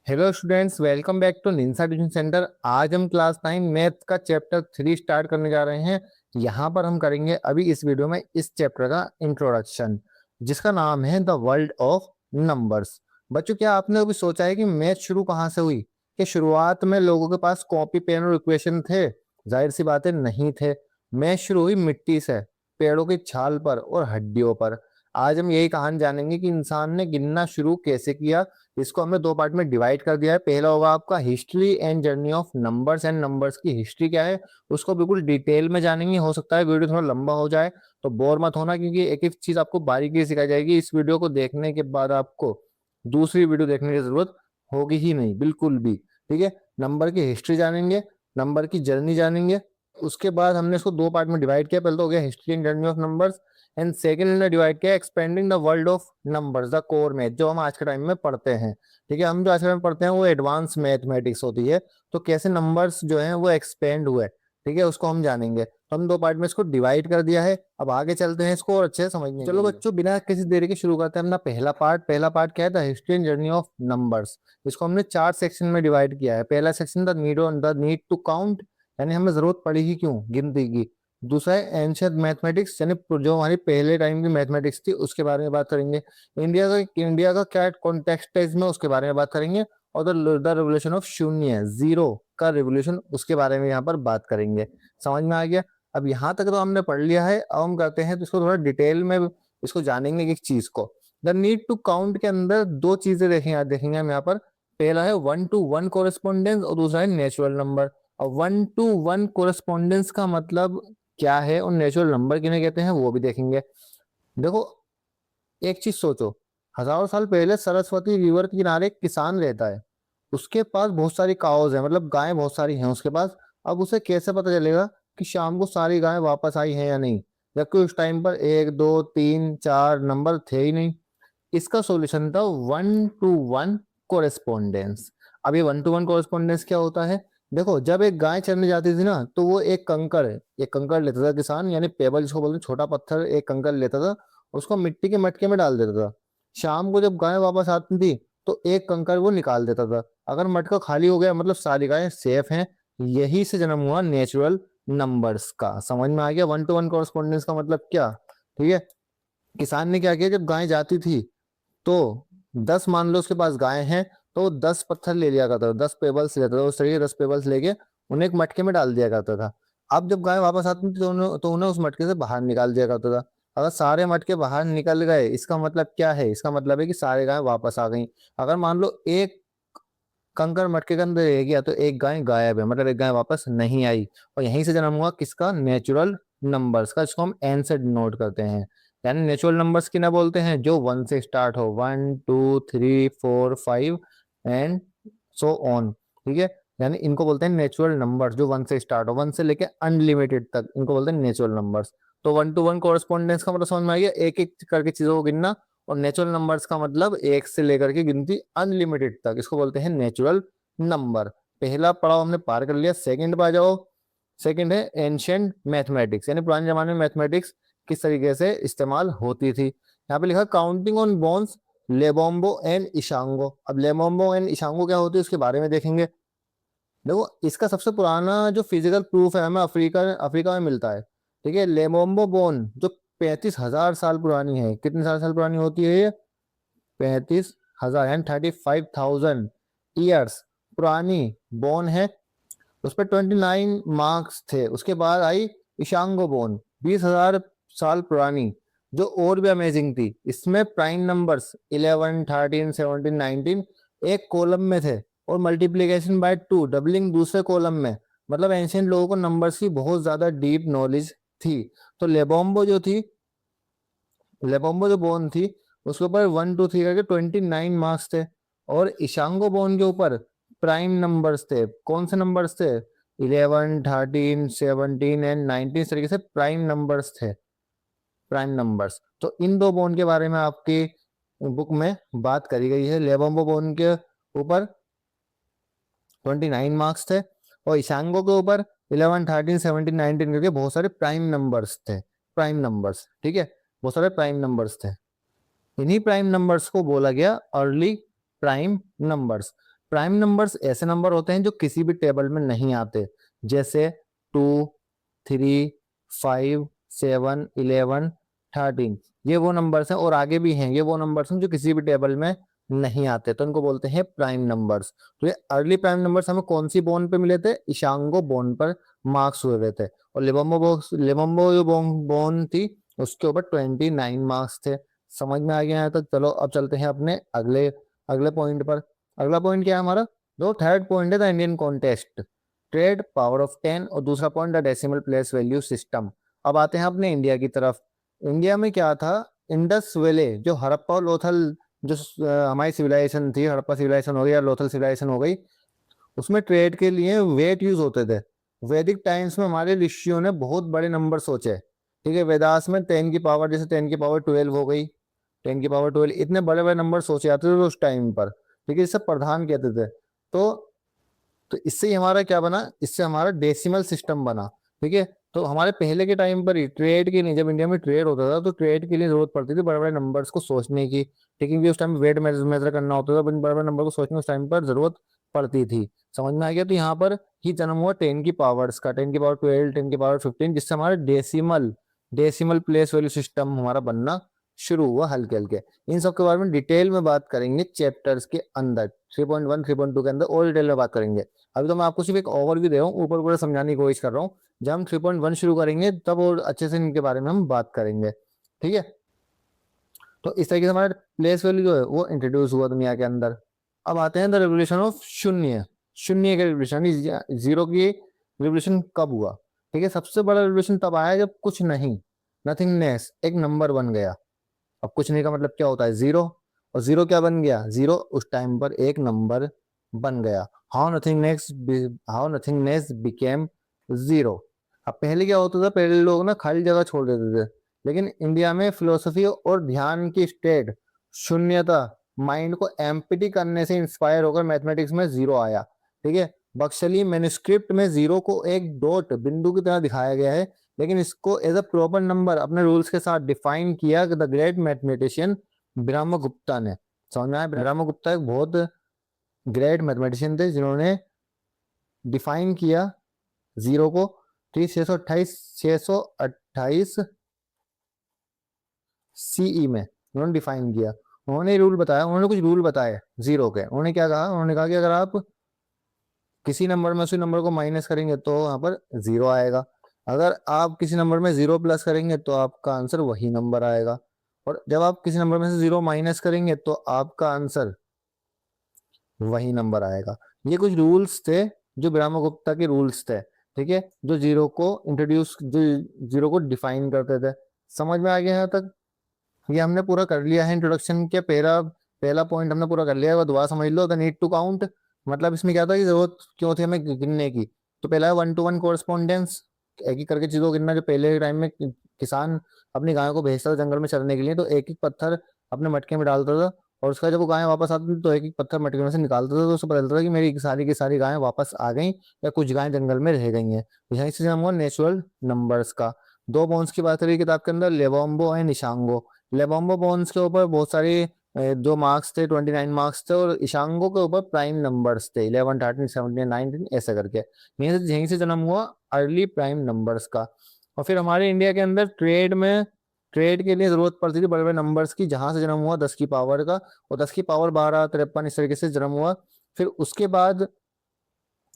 Hello students, welcome back to Ninsa tuition centre. आज हम class 9 math का चैप्टर 3 स्टार्ट करने जा रहे हैं। यहाँ पर हम करेंगे अभी इस वीडियो में इस चैप्टर का इंट्रोडक्शन, जिसका नाम है द वर्ल्ड ऑफ नंबर्स। बच्चों, क्या आपने कभी सोचा है कि मैथ शुरू कहाँ से हुई? कि शुरुआत में लोगों के पास कॉपी पेन और इक्वेशन थे? जाहिर सी बातें नहीं थे। मैथ शुरू हुई मिट्टी से, पेड़ों की छाल पर और हड्डियों पर। आज हम यही कहानी जानेंगे कि इंसान ने गिनना शुरू कैसे किया। इसको हमने दो पार्ट में डिवाइड कर दिया है। पहला होगा आपका history and journey of numbers, and numbers की हिस्ट्री क्या है उसको बिल्कुल डिटेल में जानेंगे। हो सकता है वीडियो थोड़ा लंबा हो जाए, तो बोर मत होना, क्योंकि एक एक चीज आपको बारीकी से सिखाई जाएगी। इस वीडियो को देखने के बाद आपको दूसरी वीडियो देखने की जरूरत होगी ही नहीं, बिल्कुल भी। ठीक है, नंबर की हिस्ट्री जानेंगे, नंबर की जर्नी जानेंगे। उसके बाद हमने इसको दो पार्ट में डिवाइड किया। पहले तो हो गया history and journey of numbers, and second हमने डिवाइड किया expanding the world of numbers, the core math, जो हम आज के टाइम में पढ़ते हैं। ठीक है, हम जो आज के टाइम में पढ़ते हैं वो एडवांस मैथमेटिक्स होती है। तो कैसे नंबर्स जो हैं वो एक्सपेंड हुए, ठीक है, उसको हम जानेंगे। तो हम दो पार्ट में इसको डिवाइड कर दिया है। अब आगे चलते हैं इसको और अच्छे से समझने। चलो बच्चों, बिना किसी देरी के शुरू करते हैं अपना पहला पार्ट। पहला पार्ट क्या है? The history and journey of numbers. इसको हमने चार सेक्शन में डिवाइड किया है। पहला section the need to count, यानी हमें जरूरत पड़ी ही क्यों गिनती की। दूसरा है एंशियंट मैथमेटिक्स, यानी जो हमारी पहले टाइम की मैथमेटिक्स थी उसके बारे में बात करेंगे। इंडिया का क्या कॉन्टेक्स्ट है इसमें, उसके बारे में बात करेंगे। और द रेवोल्यूशन ऑफ शून्य, जीरो का रेवोल्यूशन, उसके बारे में यहाँ पर बात करेंगे। समझ में आ गया? अब यहाँ तक तो हमने पढ़ लिया है। अब हम करते हैं तो इसको थोड़ा डिटेल में इसको जानेंगे एक चीज को। द नीड टू काउंट के अंदर दो चीजें देखेंगे हम यहाँ पर। पहला है 1-to-1 कोरेस्पोंडेंस और दूसरा है नेचुरल नंबर। और 1-to-1 कोरेस्पोंडेंस का मतलब क्या है और नेचुरल नंबर किन्हें कहते हैं वो भी देखेंगे। देखो, एक चीज सोचो, हजारों साल पहले सरस्वती रिवर के किनारे एक किसान रहता है। उसके पास बहुत सारी काउज है, मतलब गायें बहुत सारी हैं उसके पास। अब उसे कैसे पता चलेगा कि शाम को सारी गायें वापस आई हैं या नहीं, जबकि उस टाइम पर 1, 2, 3, 4 नंबर थे ही नहीं। इसका सॉल्यूशन था 1-to-1 कोरेस्पोंडेंस। अब ये 1-to-1 कोरेस्पोंडेंस क्या होता है? देखो, जब एक गाय चरने जाती थी ना, तो वो एक कंकड़ लेता था किसान, यानी पेबल जिसको बोलते हैं, छोटा पत्थर, एक कंकड़ लेता था, उसको मिट्टी के मटके में डाल देता था। शाम को जब गाय वापस आती थी तो एक कंकड़ वो निकाल देता था। अगर मटका खाली हो गया मतलब सारी गायें सेफ हैं। यही से जन्म हुआ नेचुरल नंबर्स का। समझ में आ गया 1-to-1 कोरेस्पोंडेंस का मतलब क्या? ठीक है, किसान ने क्या किया, जब गाय जाती थी तो 10, मान लो उसके पास गाय हैं, तो 10 पत्थर ले लिया करता था, 10 पेबल्स लेता था उस तरीके, 10 पेबल्स लेके उन्हें एक मटके में डाल दिया करता था। अब जब गाय वापस आती थी तो उन्हें उस मटके से बाहर निकाल दिया करता था। अगर सारे मटके बाहर निकल गए, इसका मतलब क्या है? इसका मतलब है कि सारे गाय वापस आ गई। अगर मान लो एक कंकड़ मटके के अंदर रह गया तो एक गाय गायब है, मतलब एक गाय वापस नहीं आई। और यहीं से जन्म हुआ किसका? नेचुरल नंबर्स का, जिसको हम एन से डिनोट करते हैं। यानी नेचुरल नंबर्स किन्हें बोलते हैं? जो 1 से स्टार्ट हो, 1, 2, 3, 4, 5 एंड सो ऑन। ठीक है, यानी इनको बोलते हैं नेचुरल नंबर्स, जो 1 से स्टार्ट हो, 1 से लेके अनलिमिटेड तक, इनको बोलते हैं नेचुरल नंबर्स। तो 1-to-1 कोरेस्पोंडेंस का मतलब समझ में आ गया, एक एक करके चीजों को गिनना। और नेचुरल नंबर्स का मतलब एक से लेकर के गिनती अनलिमिटेड तक, इसको बोलते हैं नेचुरल नंबर। पहला पड़ाव हमने पार कर लिया। सेकंड पे आ जाओ। सेकंड है एंशियंट मैथमेटिक्स, यानी पुराने जमाने में मैथमेटिक्स किस तरीके से इस्तेमाल होती थी। यहाँ पे लिखा काउंटिंग ऑन बोन्स, लेबोम्बो एंड इशांगो। अब लेबोम्बो एंड इशांगो क्या होती है उसके बारे में देखेंगे। देखो, इसका सबसे पुराना जो फिजिकल प्रूफ है हमें अफ्रीका अफ्रीका में मिलता है। ठीक है, लेबोम्बो बोन जो 35,000 साल पुरानी है। कितने साल पुरानी होती है ये? 35,000 यानी 35,000 ईयर्स पुरानी बोन है। उस पर 29 मार्क्स थे। उसके बाद आई इशांगो बोन, 20,000 साल पुरानी, जो और भी अमेजिंग थी। इसमें प्राइम नंबर्स 11, 13, 17, 19 एक कॉलम में थे, और मल्टीप्लीकेशन बाय 2, डबलिंग दूसरे कॉलम में। मतलब एंशियंट लोगों को नंबर्स की बहुत ज्यादा डीप नॉलेज थी। तो लेबोम्बो जो बोन थी उसके ऊपर 1, 2, 3 करके 29 मार्क्स थे। और इशांगो बोन के ऊपर प्राइम नंबर्स थे। कौन से नंबर्स थे? 11, 13, 17 एंड 19, इस तरीके से प्राइम नंबर्स थे। प्राइम नंबर्स, तो इन दो बोन के बारे में आपकी बुक में बात करी गई है। लेबोम्बो बोन के ऊपर 29 मार्क्स थे, और इशांगो के ऊपर 11, 13, 17, 19 करके बहुत सारे प्राइम नंबर्स थे। प्राइम नंबर्स, ठीक है, बहुत सारे प्राइम नंबर्स थे। इन्हीं प्राइम नंबर्स को बोला गया early prime numbers. Prime numbers ऐसे नंबर होते हैं जो किसी भी टेबल में नहीं आते, जैसे 2, 3, 5, 7, 11, 13, ये वो नंबर्स हैं, और आगे भी हैं, ये वो नंबर्स हैं जो किसी भी टेबल में नहीं आते, तो इनको बोलते हैं प्राइम नंबर्स। तो ये अर्ली प्राइम नंबर्स हमें कौन सी बॉन पे मिले थे? इशांगो बॉन पर मार्क्स हुए थे, और लेबोम्बो जो बॉन थी उसके ऊपर 29 मार्क्स थे। समझ में आ गया है? तो चलो अब चलते हैं अपने अगले अगले पॉइंट पर। अगला पॉइंट क्या है हमारा? जो थर्ड पॉइंट है the Indian contest trade power of 10, और दूसरा point the decimal place value system. अब आते हैं अपने इंडिया की तरफ। इंडिया में क्या था? इंडस वैले, जो हड़प्पा और लोथल, जो हमारी सिविलाइजेशन थी, हड़प्पा सिविलाइजेशन हो गई या लोथल सिविलाइजेशन हो गई, उसमें ट्रेड के लिए वेट यूज होते थे। वैदिक टाइम्स में हमारे ऋषियों ने बहुत बड़े नंबर सोचे, ठीक है। वेदास में 10 की पावर, जैसे 10 की पावर 12 हो गई, 10 की पावर 12, इतने बड़े बड़े नंबर सोचे जाते थे उस टाइम पर, ठीक है, इसे प्रधान कहते थे। तो इससे ही हमारा क्या बना? इससे हमारा डेसिमल सिस्टम बना, ठीक है। तो हमारे पहले के टाइम पर ही ट्रेड के लिए, जब इंडिया में ट्रेड होता था तो ट्रेड के लिए जरूरत पड़ती थी बड़े बड़े नंबर्स को सोचने की, ठीक है, उस टाइम वेट मेजर करना होता था, बड़े बड़े नंबर को सोचने उस टाइम पर जरूरत पड़ती थी। समझ में आ गया? तो यहाँ पर ही जन्म हुआ 10 की पावर्स का, 10 की पावर 12, 10 की पावर 15, जिससे हमारा डेसिमल प्लेस वैल्यू सिस्टम हमारा बनना शुरू हुआ हल्के हल्के। इन सब के बारे में डिटेल में बात करेंगे चैप्टर्स के अंदर, 3.1 3.2 के अंदर और डिटेल में बात करेंगे। अभी तो मैं आपको सिर्फ एक ओवरव्यू दे रहा हूँ, ऊपर ऊपर समझाने की कोशिश कर रहा हूँ। जब हम 3.1 शुरू करेंगे तब और अच्छे से इनके बारे में हम बात करेंगे, ठीक है। तो इस तरीके से हमारा प्लेस वैल्यू जो है वो इंट्रोड्यूस हुआ दुनिया के अंदर। अब आते हैं द रेवोल्यूशन ऑफ शून्य। शून्य के रेवोल्यूशन, जीरो की रेवोल्यूशन कब हुआ? ठीक है, सबसे बड़ा रेवोल्यूशन तब आया जब कुछ नहीं, नथिंगनेस, एक नंबर बन गया। अब कुछ नहीं का मतलब क्या होता है? जीरो। और जीरो क्या बन गया? जीरो उस टाइम पर एक नंबर बन गया। How nothingness became zero. अब पहले क्या होता था? पहले लोग ना खाली जगह छोड़ देते थे, लेकिन इंडिया में फिलोसफी और ध्यान की स्टेट, शून्यता, माइंड को एम्प्टी करने से इंस्पायर होकर मैथमेटिक्स में जीरो आया, ठीक है। बक्सली मैन्युस्क्रिप्ट में जीरो को एक डॉट, बिंदु की तरह दिखाया गया है, लेकिन इसको एज अ प्रॉपर नंबर अपने रूल्स के साथ डिफाइन किया द ग्रेट मैथमेटिशियन ब्रह्मगुप्ता ने। समझ में आया? ब्रह्मगुप्ता एक बहुत ग्रेट मैथमेटिशियन थे जिन्होंने डिफाइन किया जीरो को, ठीक, 628 सीई में उन्होंने डिफाइन किया। उन्होंने रूल बताया, उन्होंने कुछ रूल बताए जीरो के। उन्होंने क्या कहा? उन्होंने कहा कि अगर आप किसी नंबर में उसी नंबर को माइनस करेंगे तो वहां पर जीरो आएगा, अगर आप किसी नंबर में जीरो प्लस करेंगे तो आपका आंसर वही नंबर आएगा, और जब आप किसी नंबर में से जीरो माइनस करेंगे तो आपका आंसर वही नंबर आएगा। ये कुछ रूल्स थे जो ब्रह्मगुप्ता के रूल्स थे, ठीक है, जो जीरो को डिफाइन करते थे। समझ में आ गया यहाँ तक? ये हमने पूरा कर लिया है इंट्रोडक्शन के, पहला पहला पॉइंट हमने पूरा कर लिया है। वो दोबारा समझ लो, द नीड टू काउंट, मतलब इसमें क्या था कि जरूरत क्यों थी हमें गिनने की? तो पहला है 1-to-1 कोरस्पॉन्डेंस, एक एक करके चीजों को गिनना। जो पहले के टाइम में किसान अपनी गायों को भेजता था जंगल में चरने के लिए, तो एक एक पत्थर अपने मटके में डालता था, और उसका जब वो गायें वापस आती थी तो एक एक पत्थर मटके में से निकालता था, तो उसको पता चलता था कि मेरी सारी की सारी गायें वापस आ गई या कुछ गायें जंगल में रह गई हैं। यहीं से हम हुआ नेचुरल नंबर्स का। दो बॉन्स की बात करी किताब के अंदर, लेबोम्बो एंड इशांगो। लेबोम्बो बॉन्स के ऊपर बहुत सारी जो मार्क्स थे, 29 मार्क्स थे, और इशांगो के ऊपर प्राइम नंबर्स थे 11, 13, 17, 19, ऐसा करके। यहीं से जन्म हुआ अर्ली प्राइम नंबर्स का। और फिर हमारे इंडिया के अंदर ट्रेड के लिए जरूरत पड़ती थी बड़े बड़े नंबर्स की, जहां से जन्म हुआ 10 की पावर का, और 10 की पावर 12, 53, इस तरीके से जन्म हुआ। फिर उसके बाद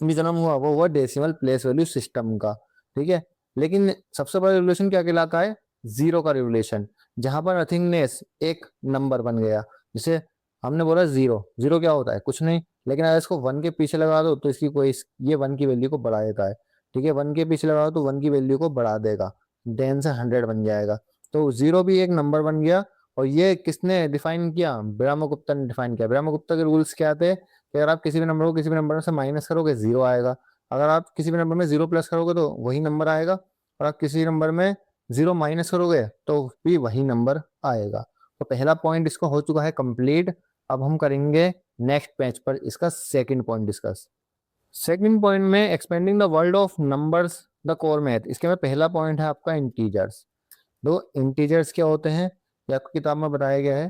भी जन्म हुआ वो हुआ डेसिमल प्लेस वैल्यू सिस्टम का, ठीक है। लेकिन सबसे बड़ा रिवोल्यूशन क्या कहलाता है? जीरो का रिवोल्यूशन, जहां पर नथिंगनेस एक नंबर बन गया। जैसे हमने बोला जीरो, जीरो क्या होता है? कुछ नहीं, लेकिन अगर इसको वन के पीछे लगा दो तो इसकी कोई, ये वन की वैल्यू को बढ़ा देता है, ठीक है। वन के पीछे लगा दो तो वन की वैल्यू को बढ़ा देगा, 10 से 100 बन जाएगा। तो जीरो भी एक नंबर बन गया। और ये किसने डिफाइन किया? ब्रह्मगुप्ता ने डिफाइन किया। ब्रह्मगुप्ता के रूल्स क्या थे कि अगर आप किसी भी नंबर को किसी भी नंबर से माइनस करोगे जीरो आएगा, अगर आप किसी भी नंबर में जीरो प्लस करोगे तो वही नंबर आएगा, और आप किसी नंबर में जीरो माइनस करोगे तो भी वही नंबर आएगा। तो पहला पॉइंट इसको हो चुका है कंप्लीट। अब हम करेंगे नेक्स्ट पेज पर इसका second point discuss. Second point में expanding the world of numbers the core math. इसके में पहला पॉइंट है आपका इंटीजर्स। दो इंटीजर्स क्या होते हैं ये आपकी किताब में बताया गया है।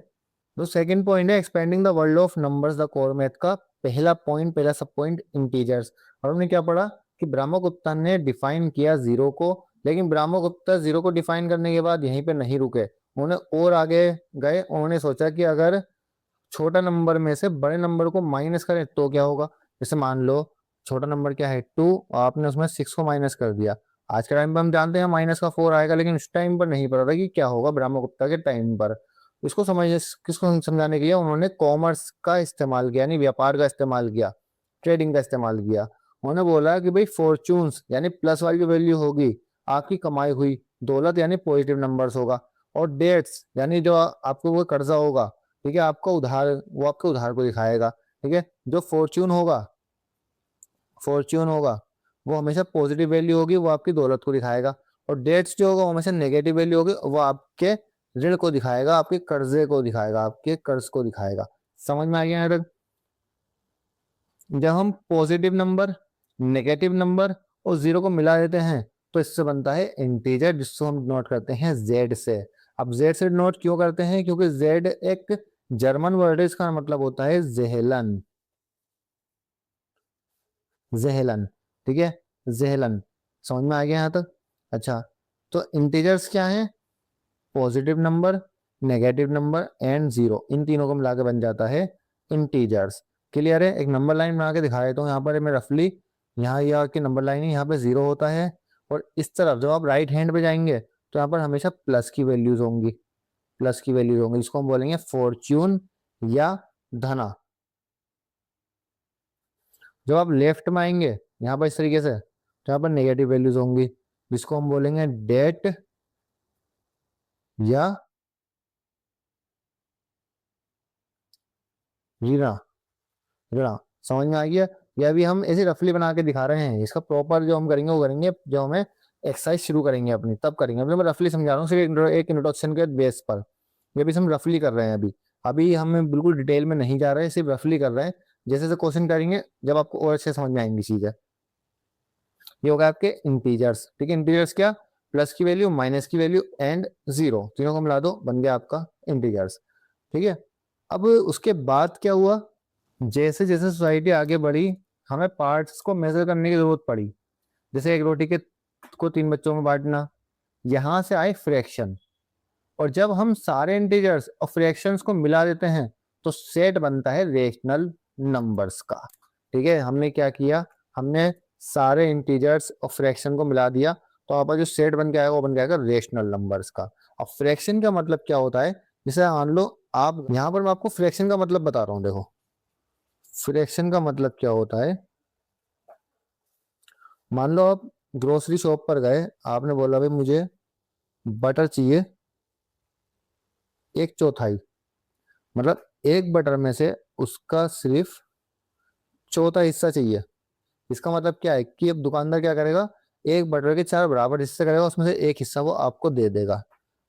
तो सेकंड पॉइंट है expanding the world of numbers the core math का पहला पॉइंट, पहला सब पॉइंट इंटीजर्स। और हमने क्या पढ़ा कि ब्रह्मगुप्ता ने डिफाइन किया जीरो को, लेकिन ब्रह्मगुप्ता जीरो को डिफाइन करने के बाद यहीं पे नहीं रुके, उन्होंने और आगे गए। उन्होंने सोचा कि अगर छोटा नंबर में से बड़े नंबर को माइनस करें तो क्या होगा। जैसे मान लो छोटा नंबर क्या है 2, आपने उसमें 6 को माइनस कर दिया। आज के टाइम पे हम जानते हैं माइनस का 4 आएगा, लेकिन उस टाइम पर नहीं पता था कि क्या होगा ब्रह्मगुप्ता के टाइम पर। इसको किसको समझाने के लिए उन्होंने कॉमर्स का इस्तेमाल किया, यानी व्यापार का इस्तेमाल किया, ट्रेडिंग का इस्तेमाल किया। उन्होंने बोला कि भाई फॉर्चून्स यानी प्लस वाली जो वैल्यू होगी आपकी कमाई हुई दौलत यानी पॉजिटिव नंबर्स होगा, और डेट्स यानी जो आपको वो कर्जा होगा, ठीक है, आपका उधार, वो आपके उधार को दिखाएगा। ठीक है, जो फॉर्च्यून होगा वो हमेशा पॉजिटिव वैल्यू होगी, वो आपकी दौलत को दिखाएगा। और डेट्स जो होगा वो हमेशा नेगेटिव वैल्यू होगी, वो आपके ऋण को दिखाएगा, आपके कर्जे को दिखाएगा, आपके कर्ज को दिखाएगा। समझ में आ गया यहाँ तक। जब हम पॉजिटिव नंबर, नेगेटिव नंबर और जीरो को मिला देते हैं तो इससे बनता है इंटीजर, जिसको हम नोट करते हैं जेड से। अब जेड से नोट क्यों करते हैं, क्योंकि जेड एक जर्मन वर्ड है, इसका मतलब होता है जेहलन। जेहलन, ठीक है, जेहलन। समझ में आ गया यहाँ तक। अच्छा, तो इंटीजर्स क्या है, positive number, negative number and zero, इन तीनों को मिला के बन जाता है इंटीजर्स। क्लियर है। एक नंबर लाइन बना के दिखा देता हूँ यहाँ पर मैं रफली। यहाँ यह की नंबर लाइन है, यहाँ पे जीरो होता है, और इस तरफ जब आप राइट हैंड पे जाएंगे तो यहाँ पर हमेशा प्लस की वैल्यूज होंगी, प्लस की वैल्यूज होंगी, जिसको हम बोलेंगे फॉर्च्यून या धना। जब आप लेफ्ट में आएंगे यहाँ पर इस तरीके से तो यहाँ पर नेगेटिव वैल्यूज होंगी, जिसको हम बोलेंगे डेट या ऋण, ऋण। समझ में आ गया। ये अभी हम ऐसे रफली बना के दिखा रहे हैं, इसका प्रॉपर जो हम करेंगे वो करेंगे जब हमें एक्सरसाइज शुरू करेंगे अपनी, तब करेंगे। अभी मैं रफली समझा रहा हूँ सिर्फ एक इंट्रोडक्शन के बेस पर। ये भी हम रफली कर रहे हैं अभी, अभी हम बिल्कुल डिटेल में नहीं जा रहे हैं, सिर्फ रफली कर रहे हैं। जैसे जैसे क्वेश्चन करेंगे जब आपको और अच्छे समझ में आएंगी चीजें। ये होगा आपके इंटीजर्स, ठीक है। इंटीजर्स क्या, प्लस की वैल्यू, माइनस की वैल्यू एंड जीरो, तीनों को मिला दो बन गया आपका इंटीजर्स। ठीक है। अब उसके बाद क्या हुआ, जैसे जैसे सोसाइटी आगे बढ़ी हमें पार्ट्स को मेजर करने की जरूरत पड़ी। जैसे एक रोटी के को 3 बच्चों में बांटना, यहां से आए फ्रैक्शन। और जब हम सारे इंटीजर्स और फ्रैक्शंस को मिला देते हैं तो सेट बनता है रेशनल नंबर्स का। ठीक है, हमने क्या किया, हमने सारे इंटीजर्स और फ्रैक्शन को मिला दिया, तो आपका जो सेट बन के आएगा वो बन जाएगा रेशनल नंबर्स का। अब फ्रैक्शन का मतलब क्या होता है, जैसे मान लो आप यहाँ पर मैं आपको फ्रैक्शन का मतलब बता रहा हूँ। देखो फ्रैक्शन का मतलब क्या होता है, मान लो आप ग्रोसरी शॉप पर गए, आपने बोला भाई मुझे बटर चाहिए 1/4, मतलब एक बटर में से उसका सिर्फ चौथा हिस्सा चाहिए। इसका मतलब क्या है कि अब दुकानदार क्या करेगा, एक बटर के 4 बराबर हिस्से करेगा, उसमें से एक हिस्सा वो आपको दे देगा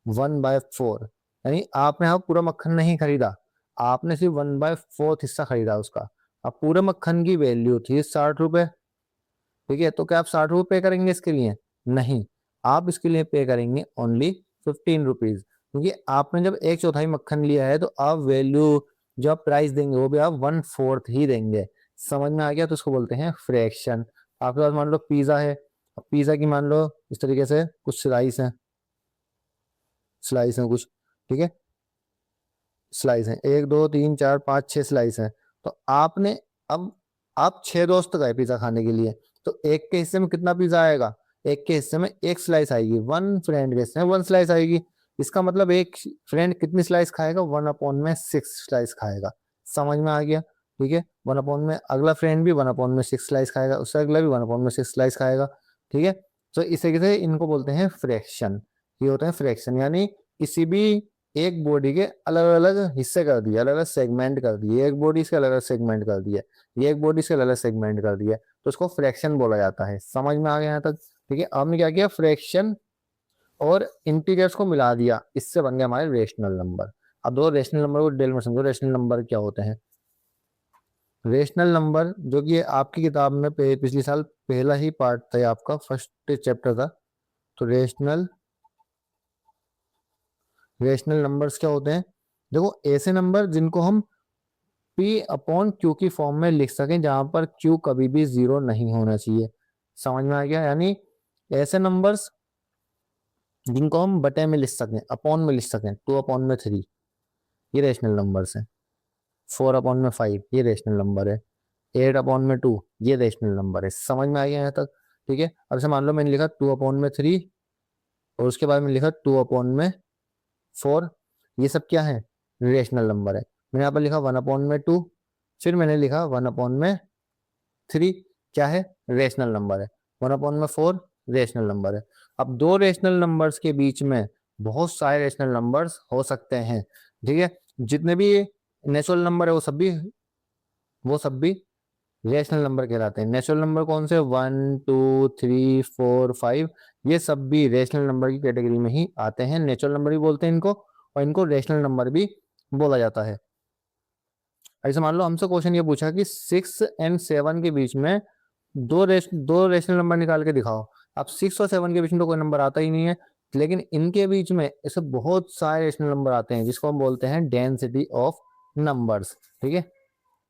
1/4। यानी आपने यहाँ पूरा मक्खन नहीं खरीदा, आपने सिर्फ 1/4 हिस्सा खरीदा उसका। अब पूरे मक्खन की वैल्यू थी 60 रुपए, ठीक है, तो क्या आप 60 रुपए पे करेंगे इसके लिए, नहीं, आप इसके लिए पे करेंगे ओनली 15 रुपीज, क्योंकि आपने जब 1/4 मक्खन लिया है तो आप वैल्यू जो आप प्राइस देंगे वो भी आप 1/4 ही देंगे। समझ में आ गया, तो इसको बोलते हैं फ्रैक्शन। आपके पास मान लो पिज्जा है, अब पिज्जा की मान लो इस तरीके से कुछ स्लाइस है कुछ, ठीक है, स्लाइस है 1 2 3 4 5 6 स्लाइस है। तो आपने, अब आप 6 दोस्त गए पिज्जा खाने के लिए, तो एक के हिस्से में कितना पिज्जा आएगा, एक के हिस्से में एक स्लाइस आएगी, वन फ्रेंड के हिस्से में 1 स्लाइस आएगी। इसका मतलब एक फ्रेंड कितनी स्लाइस खाएगा, 1/6 स्लाइस खाएगा। समझ में आ गया, ठीक है। 1 में अगला फ्रेंड भी 1/6 स्लाइस खाएगा, उससे अगला भी 1/6 स्लाइस खाएगा, ठीक है। तो इस तरीके से इनको बोलते हैं फ्रैक्शन। ये होते हैं फ्रैक्शन, यानी किसी भी एक बॉडी के अलग अलग हिस्से कर दिए, अलग अलग सेगमेंट कर दिए, एक बॉडी से अलग अलग सेगमेंट कर दिए, ये एक बॉडी से अलग अलग सेगमेंट कर दिए, तो उसको फ्रैक्शन बोला जाता है। समझ में आ गया यहाँ तक, ठीक है। हमने क्या किया, फ्रैक्शन और इंटीजर्स को मिला दिया, इससे बन गया हमारे रेशनल नंबर। अब दो रेशनल नंबर को डिटेल में समझो, रेशनल नंबर क्या होते हैं। रेशनल नंबर जो कि आपकी किताब में पिछले साल पहला ही पार्ट था, आपका फर्स्ट चैप्टर था। तो रेशनल नंबर्स क्या होते हैं, देखो ऐसे नंबर जिनको हम पी अपॉन क्यू की फॉर्म में लिख सकें जहां पर क्यू कभी भी 0 नहीं होना चाहिए। समझ में आ गया? यानी ऐसे नंबर्स जिनको हम बटे में लिख सकें, अपॉन में लिख सकें, 2/3 ये रेशनल नंबर्स हैं, 4/5 ये रेशनल नंबर है, 8/2 ये रेशनल नंबर है। समझ में आ गया यहाँ तक? ठीक है। अब से मान लो मैंने लिखा 2/3 और उसके बाद मैंने लिखा 2/4, ये सब क्या है? रेशनल नंबर है। मैंने यहाँ पर लिखा 1/2, फिर मैंने लिखा 1/3, क्या है? रेशनल नंबर है। 1/4 रेशनल नंबर है। अब दो रेशनल नंबर्स के बीच में बहुत सारे रेशनल नंबर्स हो सकते हैं। ठीक है। जितने भी नेचुरल नंबर है वो सब भी रेशनल नंबर कहलाते हैं। नेचुरल नंबर कौन से? 1 2 3 4 5, ये सब भी रेशनल नंबर की कैटेगरी में ही आते हैं। नेचुरल नंबर भी बोलते हैं इनको, और इनको रेशनल नंबर भी बोला जाता है। ऐसे मान लो हमसे क्वेश्चन ये पूछा कि 6 और 7 के बीच में दो रेशनल नंबर निकाल के दिखाओ। अब 6 और 7 के बीच में तो कोई नंबर आता ही नहीं है, लेकिन इनके बीच में ऐसे बहुत सारे रेशनल नंबर आते हैं जिसको हम बोलते हैं डेंसिटी ऑफ नंबर्स। ठीक है।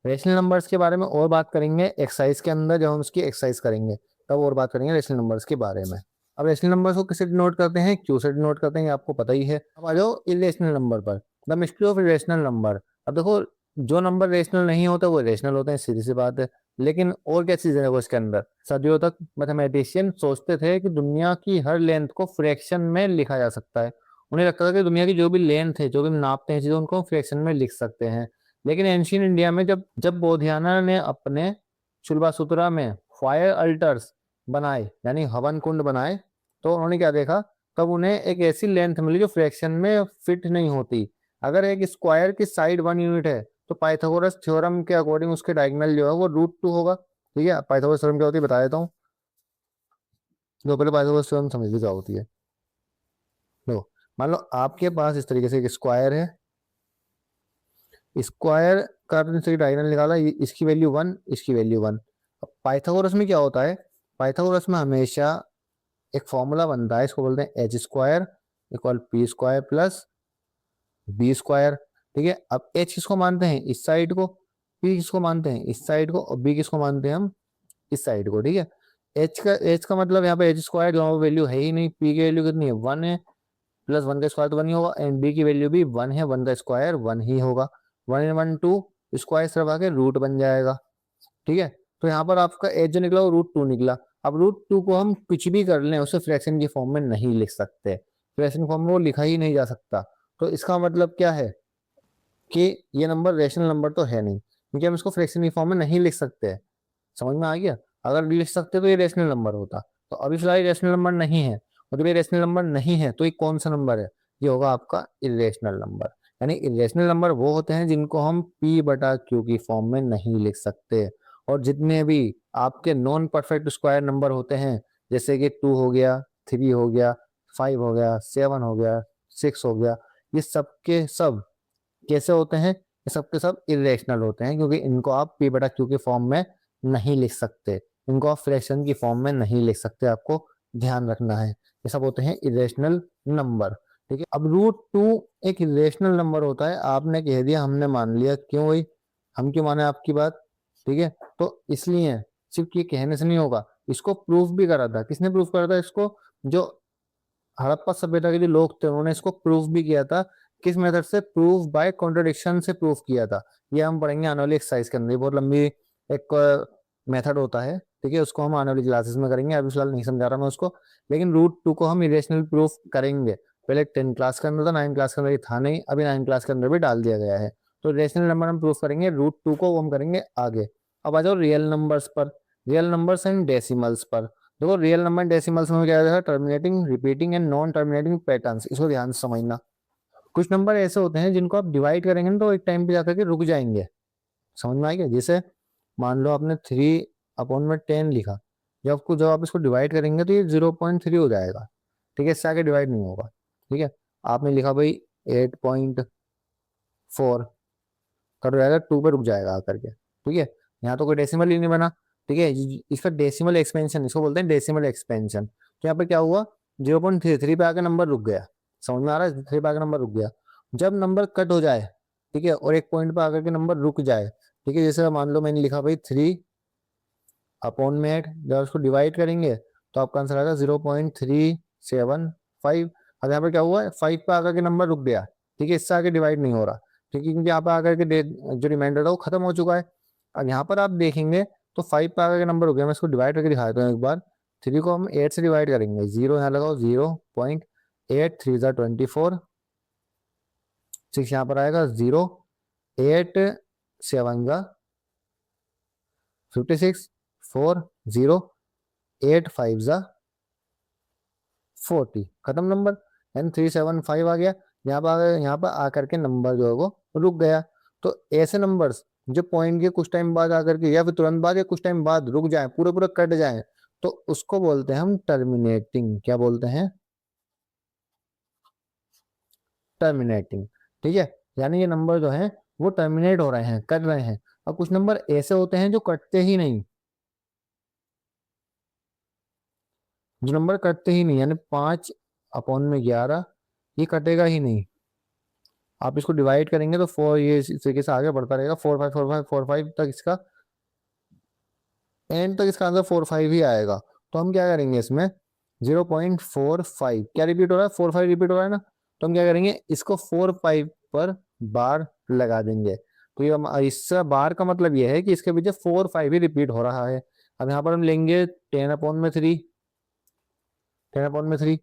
रेशनल नंबर्स के बारे में और बात करेंगे एक्सरसाइज के अंदर, जब हम उसकी एक्सरसाइज करेंगे तब और बात करेंगे रेशनल नंबर्स के बारे में। अब रेशनल नंबर्स को किससे डिनोट करते हैं? क्यू से डिनोट करते हैं, आपको पता ही है। अब आ जाओ इरेशनल नंबर पर, the mystery of irrational number. अब देखो, जो नंबर रेशनल नहीं होता वो रेशनल होते हैं, सीधी सी बात है। लेकिन और क्या चीजें है वो इसके अंदर? सदियों तक मैथमेटिशियन सोचते थे कि दुनिया की हर लेंथ को फ्रैक्शन में लिखा जा सकता है। उन्हें लगता था कि दुनिया की जो भी लेंथ है, जो भी नापते हैं चीजें, उनको फ्रैक्शन में लिख सकते हैं। लेकिन एंशियंट इंडिया में जब जब बोधियाना ने अपने शुल्बासूत्रा में फायर अल्टर्स बनाए, यानी हवन कुंड बनाए, तो उन्होंने क्या देखा? तब उन्हें एक ऐसी लेंथ मिली जो फ्रैक्शन में फिट नहीं होती। अगर एक स्क्वायर की साइड 1 यूनिट है तो पाइथागोरस थ्योरम के अकॉर्डिंग उसके डायगोनल जो है वो √2 होगा। ठीक है। पाइथागोरस थ्योरम क्या होती है बता देता हूँ। तो पहले पाइथागोरस थ्योरम समझ ली क्या होती है। देखो, मान लो आपके पास इस तरीके से एक स्क्वायर है, स्क्वायर का आपने डायगोनल निकाला, इसकी वैल्यू 1, इसकी वैल्यू 1। अब पाइथागोरस में क्या होता है? पाइथागोरस में हमेशा एक फॉर्मूला बनता है, इसको बोलते हैं h² equal p² plus b²। ठीक है। अब h किसको मानते हैं? इस साइड को। p किसको मानते हैं? इस साइड को। और b किसको मानते हैं हम? इस साइड को। ठीक है। h का मतलब यहाँ पे h² जो वैल्यू है ही नहीं। p की वैल्यू कितनी है? 1 है, प्लस 1 का स्क्वायर तो 1 ही होगा, एंड b की वैल्यू भी 1 है, 1 का स्क्वायर 1 ही होगा। 1 इन 1 2, स्क्वायर सिर्फ आके रूट बन जाएगा। ठीक है। तो यहाँ पर आपका एच जो निकला वो √2 निकला। अब √2 को हम कुछ भी कर लें, उसे फ्रैक्शन की फॉर्म में नहीं लिख सकते। फ्रैक्शन फॉर्म में वो लिखा ही नहीं जा सकता। तो इसका मतलब क्या है कि ये नंबर रेशनल नंबर तो है नहीं, क्योंकि हम इसको फ्रैक्शन की फॉर्म में नहीं लिख सकते। समझ में आ गया? अगर लिख सकते तो ये रेशनल नंबर होता। तो अभी फिलहाल ये रेशनल नंबर नहीं है, और जब ये रेशनल नंबर नहीं है तो ये कौन सा नंबर है? ये होगा आपका इरेशनल नंबर। यानी इरेशनल नंबर वो होते हैं जिनको हम p/q की फॉर्म में नहीं लिख सकते। और जितने भी आपके नॉन परफेक्ट स्क्वायर नंबर होते हैं, जैसे कि 2 हो गया, 3 हो गया, 5 हो गया, 7 हो गया, 6 हो गया, ये सब के सब कैसे होते हैं? ये सब के सब इरेशनल होते हैं, क्योंकि इनको आप p/q की फॉर्म में नहीं लिख सकते, इनको आप फ्रैक्शन की फॉर्म में नहीं लिख सकते। आपको ध्यान रखना है, ये सब होते हैं इरेशनल नंबर। ठीक है। अब √2 एक इरेशनल नंबर होता है, आपने कह दिया, हमने मान लिया। क्यों भाई? हम क्यों माने आपकी बात? ठीक है। तो इसलिए सिर्फ ये कहने से नहीं होगा, इसको प्रूफ भी करा था। किसने प्रूफ करा था इसको? जो हड़प्पा सभ्यता के जो लोग थे उन्होंने इसको प्रूफ भी किया था। किस मेथड से? प्रूफ बाय कॉन्ट्रडिक्शन से प्रूफ किया था। ये हम पढ़ेंगे आने वाली एक्सरसाइज के अंदर, बहुत लंबी एक मेथड होता है। ठीक है। उसको हम आने वाली क्लासेस में करेंगे, अभी फिलहाल नहीं समझा रहा मैं उसको। लेकिन √2 को हम इरेशनल प्रूफ करेंगे। पहले 10 क्लास के अंदर था, 9 क्लास के अंदर ये था नहीं, अभी 9 क्लास के अंदर भी डाल दिया गया है। तो रेशनल नंबर हम प्रूफ करेंगे, √2 को वो हम करेंगे आगे। अब आ जाओ रियल नंबर्स पर, रियल नंबर्स एंड डेसिमल्स पर। देखो, रियल नंबर डेसिमल्स में क्या है? Terminating, repeating and non terminating patterns. इसको ध्यान से समझना। कुछ नंबर ऐसे होते हैं जिनको आप डिवाइड करेंगे ना तो एक टाइम पे जाकर के रुक जाएंगे। समझ में आएगा? जैसे मान लो आपने 3/10 लिखा, जब आप इसको डिवाइड करेंगे तो ये 0.3 हो जाएगा। ठीक है। इससे आगे डिवाइड नहीं होगा। ठीक है। आपने लिखा भाई 8.4, कट जाएगा, 2 पे रुक जाएगा आकर के। ठीक है। यहाँ तो कोई डेसिमल ही नहीं बना। ठीक है। इसका डेसिमल एक्सपेंशन, इसको बोलते हैं डेसिमल एक्सपेंशन। तो यहाँ पे क्या हुआ? 0.33 पे आके नंबर रुक गया। समझ में आ रहा है? 3 पे आके नंबर रुक गया। जब नंबर कट हो जाए ठीक है, और एक पॉइंट पे आकर के नंबर रुक जाए, ठीक है, जैसे मान लो मैंने लिखा भाई 3 में 8, जब उसको डिवाइड करेंगे तो आपका आंसर आएगा 0.375। अब यहाँ पर क्या हुआ है, 5 पे आकर के नंबर रुक गया, ठीक है, इससे आगे डिवाइड नहीं हो रहा, ठीक है, क्योंकि यहाँ पे आकर के जो रिमाइंडर था वो खत्म हो चुका है। अब यहाँ पर आप देखेंगे तो 5 पे आकर के नंबर रुक गया, मैं इसको डिवाइड करके दिखा देता हूँ एक बार। 3 को हम 8 से डिवाइड करेंगे, 0 यहाँ लगाओ, 0.8 3 24, 6 यहाँ पर आएगा, 0 8 7 56, 4 0 8 5 40, खत्म नंबर। एंड 375 आ गया, यहाँ पर यहाँ पर आकर के नंबर जो है वो रुक गया। तो ऐसे नंबर्स जो पॉइंट के कुछ टाइम बाद आकर के या फिर तुरंत बाद या कुछ टाइम बाद रुक जाए, पूरे पूरे कट जाए, तो उसको बोलते हैं हम टर्मिनेटिंग। क्या बोलते हैं? टर्मिनेटिंग। ठीक है, यानी ये नंबर जो है वो टर्मिनेट हो रहे हैं, कट रहे हैं। और कुछ नंबर ऐसे होते हैं जो कटते ही नहीं, जो नंबर कटते ही नहीं, यानी 5/11 ये कटेगा ही नहीं। आप इसको डिवाइड करेंगे तो 4 ये इस तरीके से आगे बढ़ता रहेगा, 4 5 4 5 4 5 तक, इसका एंड तक इसका आंसर 4 5 ही आएगा। तो हम क्या करेंगे इसमें, 0.45 क्या रिपीट हो रहा है, 4 5 रिपीट हो रहा है ना, तो हम क्या करेंगे, इसको 4 5 पर बार लगा देंगे। तो ये इससे बार का मतलब ये है कि इसके पीछे 4 5 ही रिपीट हो रहा है। अब यहाँ पर हम लेंगे 10/3, 10/3।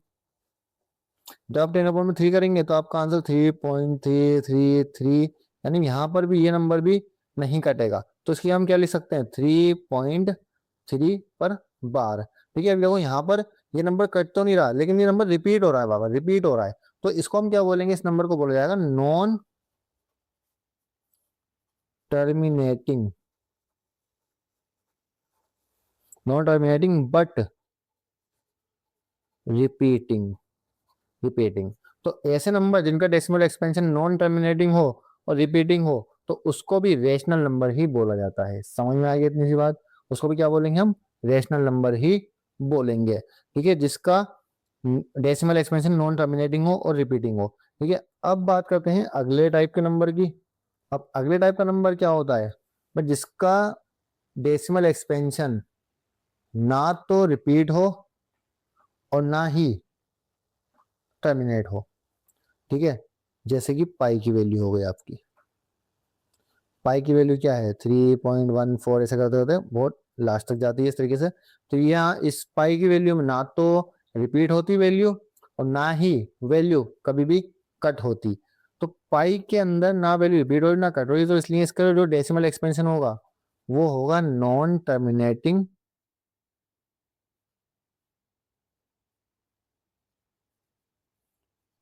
जब आप 10/3 करेंगे तो आपका आंसर 3.333, यानी यहाँ पर भी ये नंबर भी नहीं कटेगा। तो इसलिए हम क्या लिख सकते हैं, 3.3 पर बार। ठीक है, अब देखो यहाँ पर ये नंबर कट तो नहीं रहा, लेकिन ये नंबर रिपीट हो रहा है बाबा, रिपीट हो रहा है। तो इसको हम क्या बोलेंगे, इस नंबर को बोला जाएगा non terminating, non terminating but repeating, repeating. तो ऐसे नंबर जिनका डेसिमल एक्सपेंशन नॉन टर्मिनेटिंग हो और रिपीटिंग हो, तो उसको भी रेशनल नंबर ही बोला जाता है। समझ में आ गई इतनी सी बात? उसको भी क्या बोलेंगे हम, रेशनल नंबर ही बोलेंगे। ठीक है, जिसका डेसिमल एक्सपेंशन नॉन टर्मिनेटिंग हो और रिपीटिंग हो। ठीक है, अब बात करते हैं अगले टाइप के नंबर की। अब अगले टाइप का नंबर क्या होता है, बट जिसका डेसिमल एक्सपेंशन ना तो रिपीट हो और ना ही टर्मिनेट हो। ठीक है, जैसे कि पाई की वैल्यू हो गई आपकी। पाई की वैल्यू क्या है, 3.14, ऐसे करते करते बहुत लास्ट तक जाती है इस तरीके से। तो यहाँ इस पाई की वैल्यू में ना तो रिपीट होती वैल्यू और ना ही वैल्यू कभी भी कट होती। तो पाई के अंदर ना वैल्यू रिपीट हो ना कट हो, तो इसलिए इसका जो डेसिमल एक्सपेंशन होगा वो होगा नॉन टर्मिनेटिंग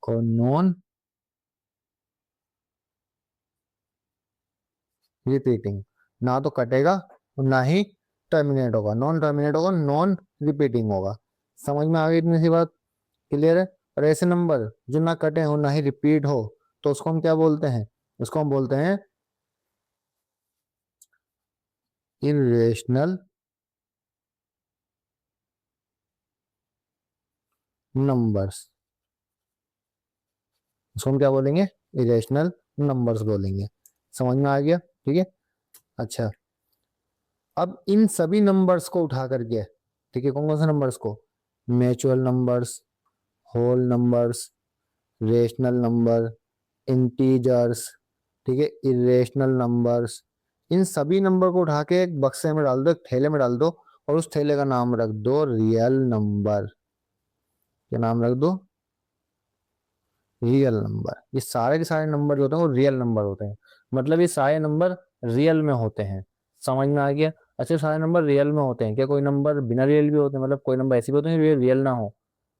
और नॉन रिपीटिंग। ना तो कटेगा और ना ही टर्मिनेट होगा, नॉन टर्मिनेट होगा, नॉन रिपीटिंग होगा। समझ में आ गई इतनी सी बात? क्लियर है? और ऐसे नंबर जो ना कटे हो ना ही रिपीट हो, तो उसको हम क्या बोलते हैं, उसको हम बोलते हैं इरेशनल नंबर्स। उसको हम क्या बोलेंगे, इरेशनल नंबर्स बोलेंगे। समझ में आ गया? ठीक है, अच्छा। अब इन सभी नंबर्स को उठा करके, ठीक है, कौन कौन से नंबर्स को, natural numbers, whole numbers, rational number, integers, ठीक है, इरेशनल नंबर्स, इन सभी नंबर को उठा के एक बक्से में डाल दो, एक थैले में डाल दो, और उस थैले का नाम रख दो रियल नंबर। क्या नाम रख दो, रियल नंबर। ये सारे के सारे नंबर जो होते हैं वो रियल नंबर होते हैं, मतलब ये सारे नंबर रियल में होते हैं। समझ में आ गया? अच्छा, सारे नंबर रियल में होते हैं क्या, कोई नंबर बिना रियल भी होते हैं, मतलब कोई नंबर ऐसे भी होते हैं रियल ना हो?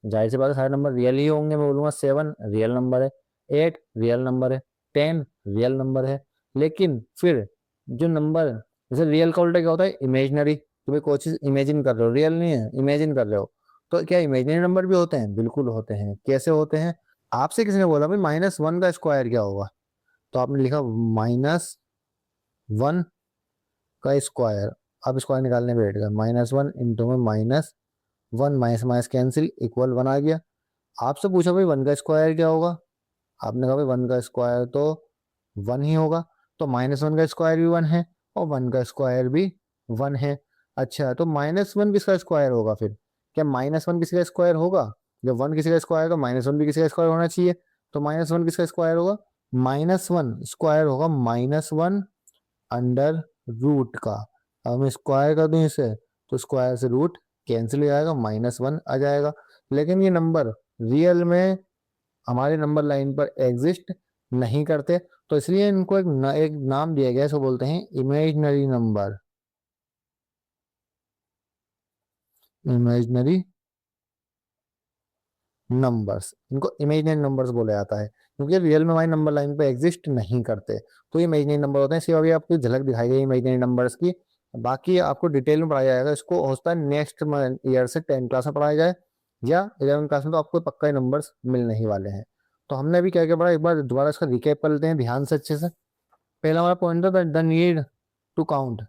जाहिर सी बात है सारे नंबर रियल ही होंगे। मैं बोलूंगा 7 रियल नंबर है, 8 रियल नंबर है, 10 रियल नंबर है। लेकिन फिर जो नंबर, जैसे रियल का उल्टा क्या होता है, इमेजनरी। तो भाई कोई चीज इमेजिन कर रहे हो, रियल नहीं है, इमेजिन कर रहे हो। तो क्या इमेजिनरी नंबर भी होते हैं? बिल्कुल होते हैं। कैसे होते हैं? आपसे किसी ने बोला भाई -1 का स्क्वायर क्या होगा, तो आपने लिखा -1 का स्क्वायर। अब स्क्वायर निकालने बैठ गए, -1 इंटू में -1, माइनस माइनस कैंसिल, इक्वल 1 आ गया। आपसे पूछा भाई 1 का स्क्वायर क्या होगा, आपने कहा भाई 1 का स्क्वायर तो 1 ही होगा, तो -1 का स्क्वायर भी 1 है और 1 का स्क्वायर भी 1 है। अच्छा, तो -1 किसका स्क्वायर होगा फिर? क्या -1 किसी का स्क्वायर होगा? जब 1 किसी का स्क्वायर तो -1 भी किसी का स्क्वायर होना चाहिए। तो -1 किसका स्क्वायर होगा? -1 स्क्वायर होगा -1 अंडर रूट का। अब मैं स्क्वायर कर दूं इसे, तो स्क्वायर से रूट कैंसिल हो जाएगा, -1 आ जाएगा। लेकिन ये नंबर रियल में हमारे नंबर लाइन पर एग्जिस्ट नहीं करते, तो इसलिए इनको एक नाम दिया गया है, इसको बोलते हैं इमेजिनरी नंबर। इमेजिनरी नंबर्स, इनको इमेजिनरी नंबर्स बोला जाता है, क्योंकि रियल में हमारी नंबर लाइन पे एग्जिस्ट नहीं करते, तो ये इमेजिनरी नंबर होते हैं। सिर्फ अभी आपको झलक दिखाई गई इमेजिनरी नंबर्स की, बाकी आपको डिटेल में पढ़ाया जाएगा। इसको हो सकता है नेक्स्ट ईयर से 10th क्लास में पढ़ाया जाए, या 11th क्लास में, तो आपको पक्का ही नंबर्स मिलने ही वाले हैं। तो हमने अभी क्या क्या पढ़ा, एक बार दोबारा इसका रिकैप कर लेते हैं ध्यान से अच्छे से। पहला हमारा पॉइंट था द नीड टू काउंट,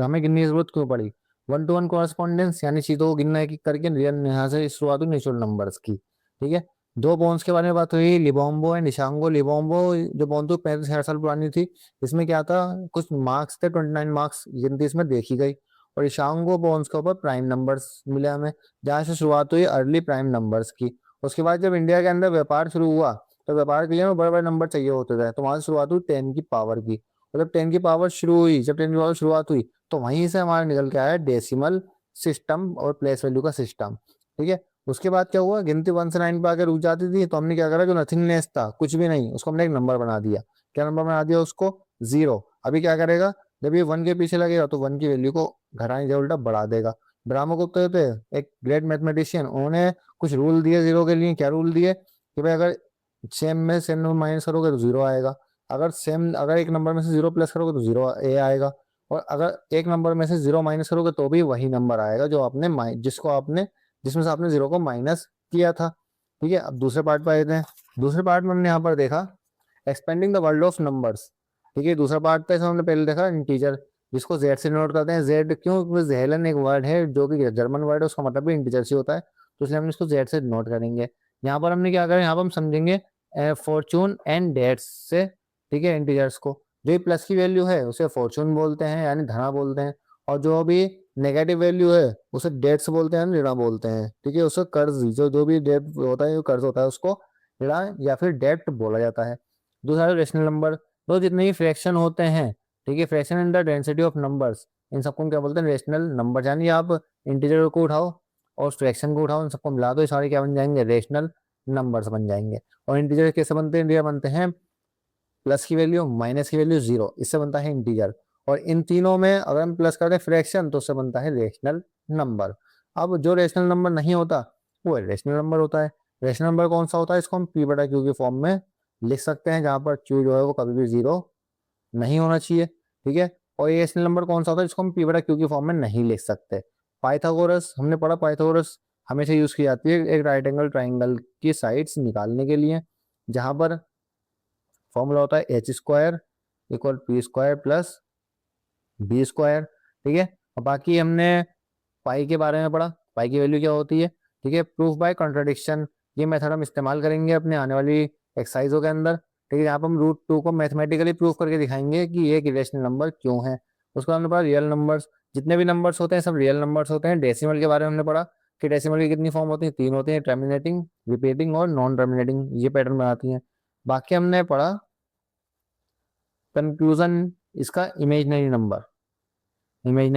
हमें गिनने की जरूरत क्यों पड़ी? 1-to-1 कॉरेस्पॉन्डेंस, यानी चीजों को गिनना एक एक करके, यहाँ से शुरुआत हुई नेचुरल नंबर्स की। ठीक है, दो बॉन्ड्स के बारे में बात हुई, लिबोम्बो एंड इशांगो। लिबोम्बो जो बॉन्ड थी 65-60 साल पुरानी थी। इसमें क्या था, कुछ मार्क्स थे, 29 मार्क्स गिनती इसमें देखी गई। और इशांगो बॉन्ड्स के ऊपर प्राइम नंबर्स मिले हमें, जहाँ से शुरुआत हुई अर्ली प्राइम नंबर्स की। उसके बाद जब इंडिया के अंदर व्यापार शुरू हुआ, तो व्यापार के लिए हमें बड़े बड़े नंबर चाहिए होते थे, तो वहां से शुरुआत हुई 10 की पावर की। और जब 10 की पावर शुरू हुई, जब 10 की पावर शुरुआत हुई, तो वहीं से हमारा निकल के आया डेसिमल सिस्टम और प्लेस वैल्यू का सिस्टम। ठीक है, उसके बाद क्या हुआ, गिनती 1 से 9 पे आकर रुक जाती थी, तो हमने क्या करा, जो नथिंगनेस था, कुछ भी नहीं, उसको हमने एक नंबर बना दिया। क्या नंबर बना दिया उसको? 0। अभी क्या करेगा, जब ये 1 के पीछे लगेगा, तो 1 की वैल्यू को घटाने के उल्टा बढ़ा देगा। ब्रह्मगुप्त थे एक ग्रेट मैथमेटिशियन, उन्होंने कुछ रूल दिए जीरो के लिए। क्या रूल दिए कि भाई अगर सेम में सेम नंबर माइनस करोगे तो 0 आएगा, अगर एक नंबर में से 0 प्लस करोगे तो 0 ए आएगा, और अगर एक नंबर में से 0 माइनस करोगे तो भी वही नंबर आएगा जो आपने जिसमें से आपने 0 को माइनस किया था। ठीक है, अब दूसरे पार्ट पर आते हैं। दूसरे पार्ट में हमने यहाँ पर देखा expanding the world of numbers. ठीक है, दूसरा पार्ट था, इसमें हमने पहले देखा इंटीजर, जिसको जेड से नोट करते हैं। जेड क्यों? क्योंकि जेलन एक वर्ड है जो कि जर्मन वर्ड है, उसका मतलब भी इंटीजर से होता है, तो इसलिए हम इसको जेड से नोट करेंगे। यहाँ पर हमने क्या करें, यहाँ पर हम समझेंगे फॉर्चून एंड डेट्स से। ठीक है, इंटीजर्स को, जो प्लस की वैल्यू है उसे फॉर्चून बोलते हैं, यानी धना बोलते हैं, और जो भी नेगेटिव वैल्यू है उसे डेट्स बोलते हैं, ऋणा बोलते हैं। ठीक है, उसे कर्ज, जो जो भी डेट होता है, कर्ज होता है, उसको ऋणा या फिर डेट बोला जाता है। दूसरा रेशनल नंबर, तो जितने भी फ्रैक्शन होते हैं, ठीक है, fraction in the density of numbers, इन सबको हम क्या बोलते हैं? Rational number. यानी आप इंटीजर को उठाओ और फ्रैक्शन को उठाओ, इन सबको मिला दो, ये सारे क्या बन जाएंगे? रेशनल नंबर्स बन जाएंगे। और इंटीजर कैसे बनते हैं? इंटीजर बनते हैं प्लस की वैल्यू माइनस की वैल्यू 0, इससे बनता है इंटीजर। और इन तीनों में अगर हम प्लस करते हैं फ्रैक्शन, तो उससे बनता है रेशनल नंबर। अब जो रेशनल नंबर नहीं होता वो रेशनल नंबर होता है। रेशनल नंबर कौन सा होता है? इसको हम p/q के फॉर्म में लिख सकते हैं, जहां पर q जो है वो कभी भी 0 नहीं होना चाहिए। ठीक है, और ये रेशनल नंबर कौन सा होता है जिसको हम p/q के फॉर्म में नहीं लिख सकते? पाइथागोरस, हमने पढ़ा पाइथागोरस हमेशा यूज की जाती है एक राइट एंगल ट्राइंगल की साइड्स निकालने के लिए, जहां पर फॉर्मूला होता है h² = p² + b²। ठीक है, और बाकी हमने पाई के बारे में पढ़ा, पाई की वैल्यू क्या होती है। ठीक है, प्रूफ बाय कॉन्ट्रडिक्शन, ये मेथड हम इस्तेमाल करेंगे अपने आने वाली एक्सरसाइजों के अंदर। ठीक है, यहाँ पर हम √2 को मैथमेटिकली प्रूफ करके दिखाएंगे कि ये एक इरेशनल नंबर क्यों है। उसके बाद हमने पढ़ा रियल नंबर्स, जितने भी नंबर्स होते हैं सब रियल नंबर्स होते हैं। डेसिमल के बारे में हमने पढ़ा कि डेसिमल की कितनी फॉर्म होती है? 3 होती है, टर्मिनेटिंग, रिपीटिंग और नॉन टर्मिनेटिंग, ये पैटर्न बनाती हैं। बाकी हमने पढ़ा कंक्लूजन इसका इमेजिनरी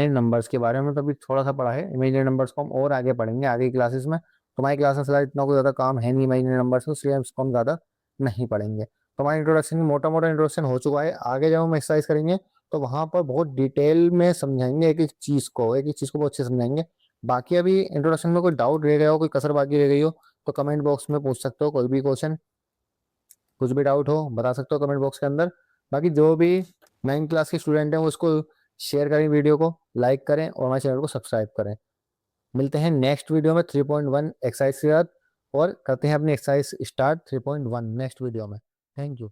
नंबर्स के बारे में, तो अभी थोड़ा सा पढ़ा है। इमेजिनरी नंबर्स को हम और आगे पढ़ेंगे आगे की क्लासेस में। तुम्हारी क्लास में फिलहाल इतना कोई ज़्यादा काम है नहीं इमेजिनरी नंबर्स को, इसलिए इसको हम ज़्यादा नहीं पढ़ेंगे। तुम्हारा इंट्रोडक्शन मोटा मोटा इंट्रोडक्शन हो चुका है। आगे जब हम एक्सरसाइज करेंगे तो वहाँ पर बहुत डिटेल में समझाएंगे, एक एक चीज़ को बहुत अच्छे से समझाएंगे। बाकी अभी इंट्रोडक्शन में कोई डाउट रह गया हो, कोई कसर बाकी रह गई हो, तो कमेंट बॉक्स में पूछ सकते हो। कोई भी क्वेश्चन, कुछ भी डाउट हो बता सकते हो कमेंट बॉक्स के अंदर। बाकी जो भी 9th क्लास के स्टूडेंट हैं वो इसको शेयर करें, वीडियो को लाइक करें और हमारे चैनल को सब्सक्राइब करें। मिलते हैं नेक्स्ट वीडियो में 3.1 एक्सरसाइज के साथ, और करते हैं अपनी एक्सरसाइज स्टार्ट 3.1 नेक्स्ट वीडियो में। Thank you.